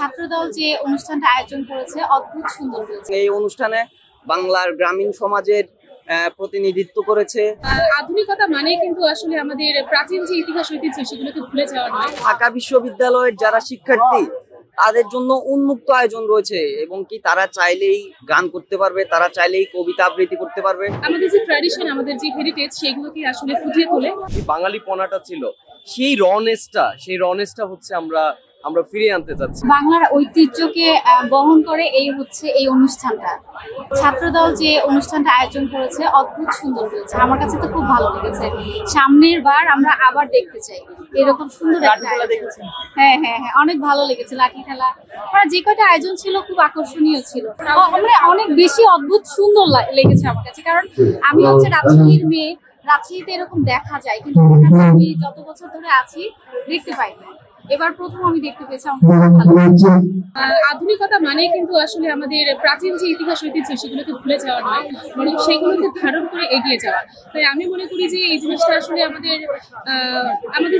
ছাত্রদল যে অনুষ্ঠানটা আয়োজন করেছে অদ্ভুত সুন্দর হয়েছে। এই অনুষ্ঠানে বাংলার গ্রামীণ সমাজের প্রতিনিধিত্ব করেছে। আধুনিকতা মানে কিন্তু আসলে আমাদের প্রাচীন যে ইতিহাস ঐতিহ্য সেগুলোকে ভুলে যাওয়া নয়। ঢাকা বিশ্ববিদ্যালয়ের যারা শিক্ষার্থী তাদের জন্য উন্মুক্ত আয়োজন রয়েছে এবং কি তারা চাইলেই গান করতে পারবে, তারা চাইলেই কবিতা আবৃত্তি করতে পারবে। আমাদের যে ট্র্যাডিশন, আমাদের যে হেরিটেজ, সেগুলোকে আসলে ফুটিয়ে তোলে। বাঙালি পনাটা ছিল সেই রনেসটা হচ্ছে আমরা ফিরিয়ে আনতে চাচ্ছি। বাংলার ঐতিহ্যকে বহন করে এই অনুষ্ঠানটা। ছাত্রদল যে অনুষ্ঠানটা আয়োজন করেছে অদ্ভুত সুন্দর হয়েছে, আমার কাছে তো খুব ভালো লেগেছে। সামনের বার আমরা আবার দেখতে চাই এরকম সুন্দর একটা আয়োজন। হ্যাঁ, অনেক ভালো লেগেছে। লাঠি খেলা, যে কয়টা আয়োজন ছিল খুব আকর্ষণীয় ছিল। আমরা অনেক বেশি অদ্ভুত সুন্দর লেগেছে আমার কাছে, কারণ আমি হচ্ছে রাজশাহীর মেয়ে। রাজশাহীতে এরকম দেখা যায়, কিন্তু আমি যত বছর ধরে আছি দেখতে পাই না। এবার প্রথম আমি দেখতে পেয়েছি। আধুনিকতা মানে কিন্তু আসলে আমাদের প্রাচীন যে ইতিহাস ঐতিহ্য সেগুলোকে ভুলে যাওয়া নয়, বরং সেগুলোকে ধারণ করে এগিয়ে যাওয়া। তাই আমি মনে করি যে এই জিনিসটা আসলে আমাদের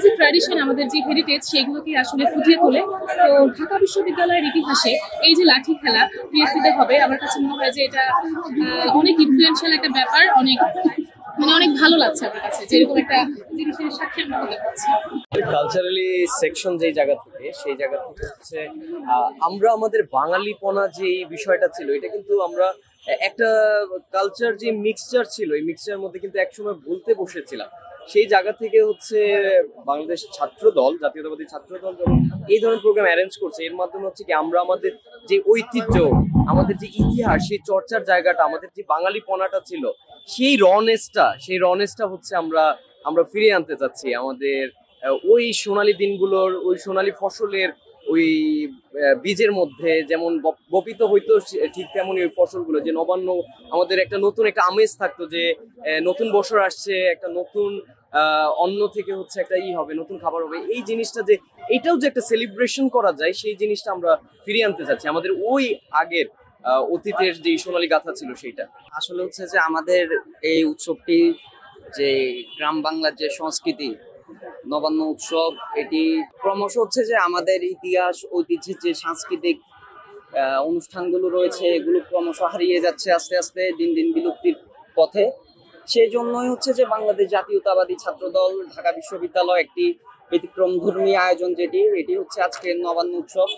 যে ট্র্যাডিশন, আমাদের যে হেরিটেজ, সেগুলোকে আসলে ফুটিয়ে তোলে। তো ঢাকা বিশ্ববিদ্যালয়ের ইতিহাসে এই যে লাঠি খেলা পিএসসিতে হবে, আমার কাছে মনে হয় যে এটা অনেক ইনফ্লুয়েন্সিয়াল একটা ব্যাপার। অনেক ভালো লাগছে আমার কাছে, যেরকম একটা জিনিসের সাক্ষী আমরা হতে পারছি। কালচারালি সেকশন সেই জায়গা থেকে হচ্ছে আমরা আমাদের বাঙালিপনা যে বিষয়টা ছিল, এটা কিন্তু আমরা একটা কালচার যে মিক্সচার ছিল, এই মিক্সচারের মধ্যে কিন্তু একসময় বলতে বসেছিলাম। সেই জায়গা থেকে হচ্ছে বাংলাদেশ ছাত্রদল, জাতীয়তাবাদী ছাত্রদল যখন এই ধরনের প্রোগ্রাম অ্যারেঞ্জ করছে, এর মাধ্যমে হচ্ছে কি আমরা আমাদের যে ঐতিহ্য, আমাদের যে ইতিহাস, সেই চর্চার জায়গাটা, আমাদের যে বাঙালিপনাটা ছিল, সেই রনেসটা হচ্ছে আমরা ফিরিয়ে আনতে চাচ্ছি। আমাদের ওই সোনালী দিনগুলোর, ওই সোনালী ফসলের ওই বীজের মধ্যে যেমন বপিত হইতো, ঠিক তেমনই ওই ফসলগুলো, যে নবান্ন আমাদের একটা নতুন একটা আমেজ থাকতো, যে নতুন বছর আসছে, একটা নতুন অন্ন থেকে হচ্ছে একটা হবে, নতুন খাবার হবে। এই জিনিসটা যে এটাও যে একটা সেলিব্রেশন করা যায়, সেই জিনিসটা আমরা ফিরিয়ে আনতে চাচ্ছি। আমাদের ওই আগের অতীতের যে সোনালী গাথা ছিল সেইটা। আসলে হচ্ছে যে আমাদের এই উৎসবটি, যে গ্রাম বাংলার যে সংস্কৃতি, নবান্ন উৎসব, এটি ক্রমশ হচ্ছে যে আমাদের ইতিহাস ঐতিহ্যের যে সাংস্কৃতিক অনুষ্ঠানগুলো রয়েছে, এগুলো ক্রমশ হারিয়ে যাচ্ছে, আস্তে আস্তে দিন দিন বিলুপ্তির পথে। সেই জন্যই হচ্ছে যে বাংলাদেশ জাতীয়তাবাদী ছাত্রদল ঢাকা বিশ্ববিদ্যালয় একটি ব্যতিক্রমধর্মী আয়োজন, এটি হচ্ছে আজকে নবান্ন উৎসব।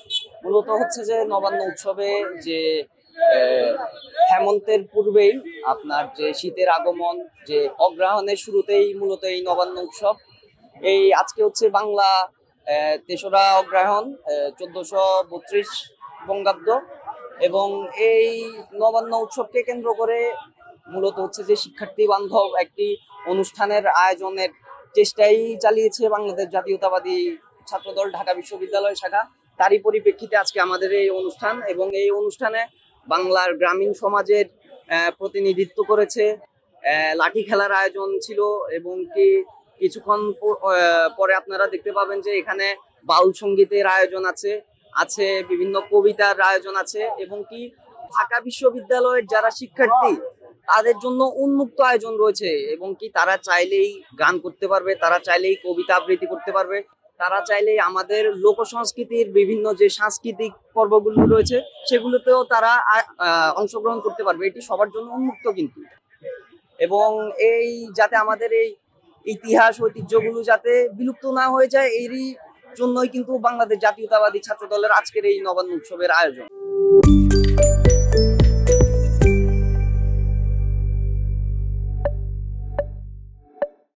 মূলত হচ্ছে যে নবান্ন উৎসবে যে হেমন্তের পূর্বেই আপনার যে শীতের আগমন, যে অগ্রহায়ণের শুরুতেই মূলত এই নবান্ন উৎসব। এই আজকে হচ্ছে বাংলা ৩রা অগ্রহায়ণ 1432 বঙ্গাব্দ, এবং এই নবান্ন উৎসবকে কেন্দ্র করে মূলত হচ্ছে যে শিক্ষার্থী বান্ধব একটি অনুষ্ঠানের আয়োজনের চেষ্টাই চালিয়েছে বাংলাদেশ জাতীয়তাবাদী ছাত্রদল ঢাকা বিশ্ববিদ্যালয় শাখা। তারই পরিপ্রেক্ষিতে আজকে আমাদের এই অনুষ্ঠান, এবং এই অনুষ্ঠানে বাংলার গ্রামীণ সমাজের প্রতিনিধিত্ব করেছে। লাঠি খেলার আয়োজন ছিল, এবং কি কিছুক্ষণ পরে আপনারা দেখতে পাবেন যে এখানে বাউল সঙ্গীতের আয়োজন আছে বিভিন্ন কবিতার আয়োজন আছে, এবং কি ঢাকা বিশ্ববিদ্যালয়ের যারা শিক্ষার্থী তাদের জন্য উন্মুক্ত আয়োজন রয়েছে, এবং কি তারা চাইলেই গান করতে পারবে, তারা চাইলেই কবিতা আবৃত্তি করতে পারবে, তারা চাইলেই আমাদের লোক সংস্কৃতির বিভিন্ন যে সাংস্কৃতিক পর্বগুলো রয়েছে সেগুলোতেও তারা অংশগ্রহণ করতে পারবে। এটি সবার জন্য উন্মুক্ত কিন্তু, এবং এই যাতে আমাদের এই ইতিহাস ঐতিহ্যগুলো যাতে বিলুপ্ত না হয়ে যায়, এরই জন্যই কিন্তু বাংলাদেশ জাতীয়তাবাদী ছাত্রদলের আজকের এই নবান্ন উৎসবের আয়োজন।